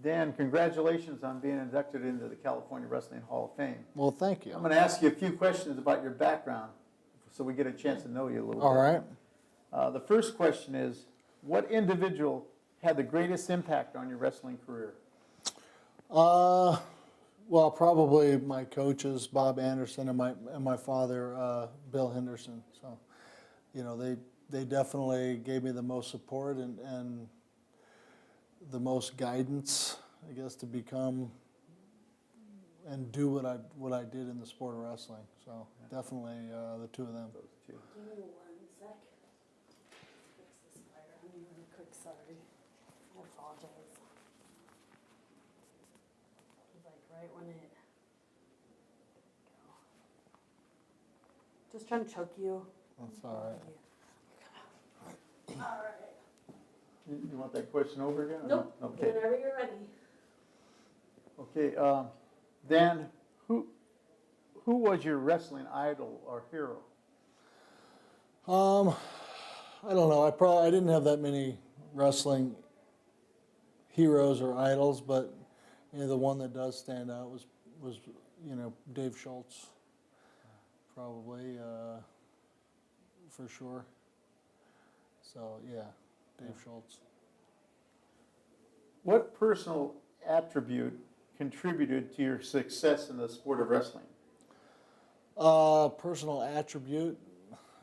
Dan, congratulations on being inducted into the California Wrestling Hall of Fame. Well, thank you. I'm going to ask you a few questions about your background so we get a chance to know you a little All bit. right. The first question is, what individual had the greatest impact on your wrestling career? Well, probably my coaches, Bob Anderson and my father, Bill Henderson. So, you know, they definitely gave me the most support and the most guidance, I guess, to become and do what I did in the sport of wrestling. So definitely the two of them. Those two. Give me 1 sec. Fix this fire. I'm really quick, sorry. I apologize. It was like right when it. Go. Just trying to choke you. That's all right. All right. You want that question over again? Nope. Okay. Whenever you're ready. Okay. Dan, who was your wrestling idol or hero? I don't know. I didn't have that many wrestling heroes or idols, but you know, the one that does stand out was you know, Dave Schultz, probably for sure. So yeah, Dave Schultz. What personal attribute contributed to your success in the sport of wrestling? Personal attribute,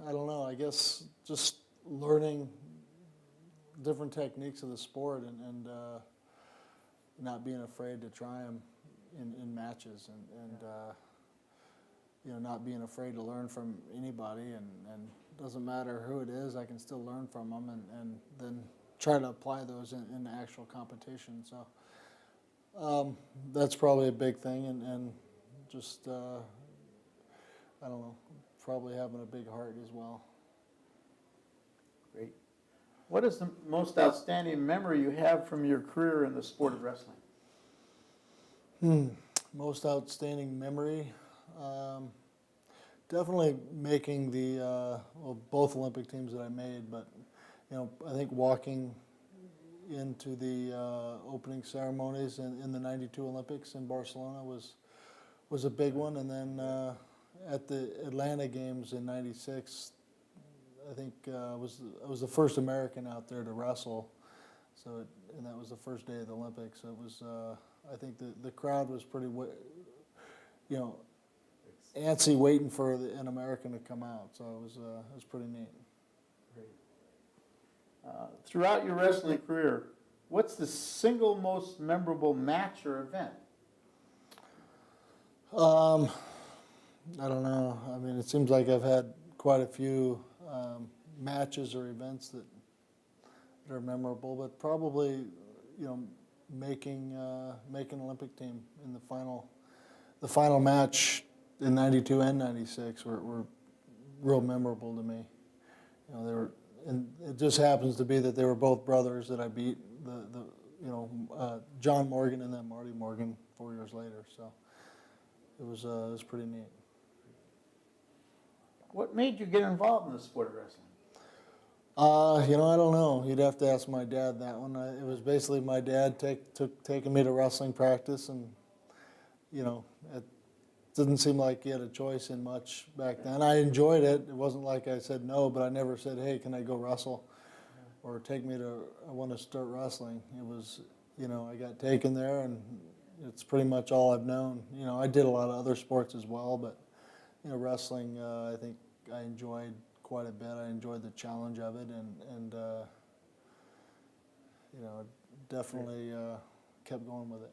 I don't know. I guess just learning different techniques of the sport and not being afraid to try them in matches and you know, not being afraid to learn from anybody and doesn't matter who it is, I can still learn from them and then try to apply those in the actual competition. So that's probably a big thing and just I don't know, probably having a big heart as well. Great. What is the most outstanding memory you have from your career in the sport of wrestling? Most outstanding memory, definitely making the well, both Olympic teams that I made, but you know, I think walking into the opening ceremonies in the '92 Olympics in Barcelona was a big one, and then at the Atlanta Games in '96, I think I was the first American out there to wrestle, and that was the first day of the Olympics. So it was I think the crowd was pretty you know, antsy waiting for an American to come out, so it was pretty neat. Great. Throughout your wrestling career, what's the single most memorable match or event? I don't know. I mean, it seems like I've had quite a few matches or events that are memorable, but probably, you know, making an Olympic team in the final match in '92 and '96 were real memorable to me. You know, they were, and it just happens to be that they were both brothers that I beat. You know, John Morgan and then Marty Morgan 4 years later. So it was pretty neat. What made you get involved in the sport of wrestling? You know, I don't know. You'd have to ask my dad that one. It was basically my dad taking me to wrestling practice, and you know, it didn't seem like he had a choice in much back then. I enjoyed it. It wasn't like I said no, but I never said, "Hey, can I go wrestle?" or "Take me to, I want to start wrestling." It was, you know, I got taken there, and it's pretty much all I've known. You know, I did a lot of other sports as well, but you know, wrestling, I think I enjoyed quite a bit. I enjoyed the challenge of it, and you know, definitely kept going with it.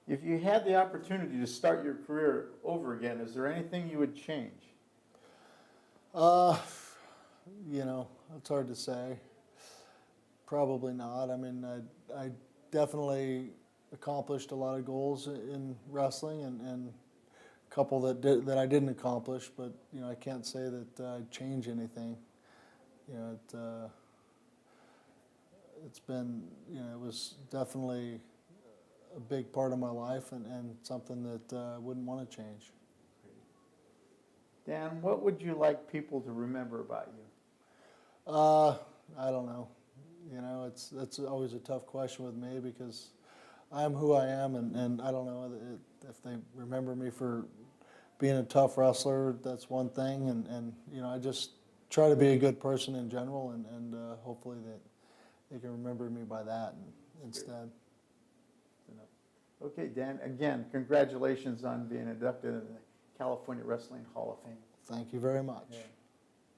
If you had the opportunity to start your career over again, is there anything you would change? You know, it's hard to say. Probably not. I mean, I definitely accomplished a lot of goals in wrestling, and a couple that I didn't accomplish. But you know, I can't say that I'd change anything. You know, it's been, you know, it was definitely a big part of my life and something that I wouldn't want to change. Dan, what would you like people to remember about you? I don't know. You know, that's always a tough question with me because I'm who I am, and I don't know if they remember me for being a tough wrestler. That's one thing, and you know, I just try to be a good person in general, and hopefully that they can remember me by that instead. You know. Okay, Dan, again, congratulations on being inducted into the California Wrestling Hall of Fame. Thank you very much. Yeah.